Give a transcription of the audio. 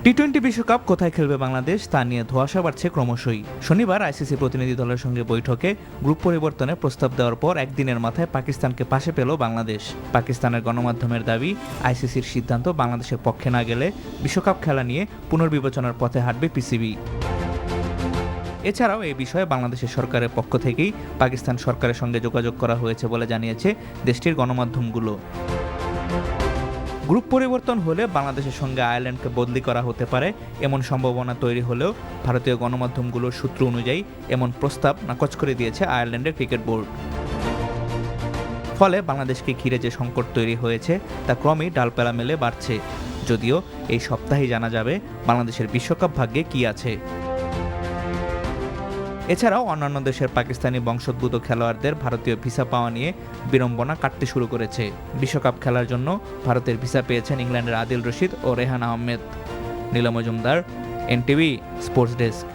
টি-20 বিশ্বকাপ কোথায় খেলবে বাংলাদেশ তা নিয়ে ধোঁয়াশা বাড়ছে ক্রমশই। শনিবার আইসিসি প্রতিনিধি দলের সঙ্গে বৈঠকে গ্রুপ পরিবর্তনের প্রস্তাব দেওয়ার পর একদিনের মাথায় পাকিস্তানকে পাশে পেল বাংলাদেশ। পাকিস্তানের গণমাধ্যমের দাবি, আইসিসির সিদ্ধান্ত বাংলাদেশের পক্ষে না গেলে বিশ্বকাপ খেলা নিয়ে পুনর্বিবেচনার পথে হাঁটবে পিসিবি। এছাড়াও এই বিষয়ে বাংলাদেশের সরকারের পক্ষ থেকেই পাকিস্তান সরকারের সঙ্গে যোগাযোগ করা হয়েছে বলে জানিয়েছে দেশটির গণমাধ্যমগুলো। গ্রুপ পরিবর্তন হলে বাংলাদেশের সঙ্গে আয়ারল্যান্ডকে বদলি করা হতে পারে এমন সম্ভাবনা তৈরি হলেও ভারতীয় গণমাধ্যমগুলোর সূত্র অনুযায়ী এমন প্রস্তাব নাকচ করে দিয়েছে আয়ারল্যান্ডের ক্রিকেট বোর্ড। ফলে বাংলাদেশকে ঘিরে যে সংকট তৈরি হয়েছে তা ক্রমেই ডালপালা মেলে বাড়ছে। যদিও এই সপ্তাহেই জানা যাবে বাংলাদেশের বিশ্বকাপ ভাগ্যে কী আছে। এছাড়াও অন্যান্য দেশের পাকিস্তানি বংশোদ্ভূত খেলোয়াড়দের ভারতীয় ভিসা পাওয়া নিয়ে বিড়ম্বনা কাটতে শুরু করেছে। বিশ্বকাপ খেলার জন্য ভারতের ভিসা পেয়েছেন ইংল্যান্ডের আদিল রশিদ ও রেহান আহমেদ। নীলা মজুমদার, এনটিভি স্পোর্টস ডেস্ক।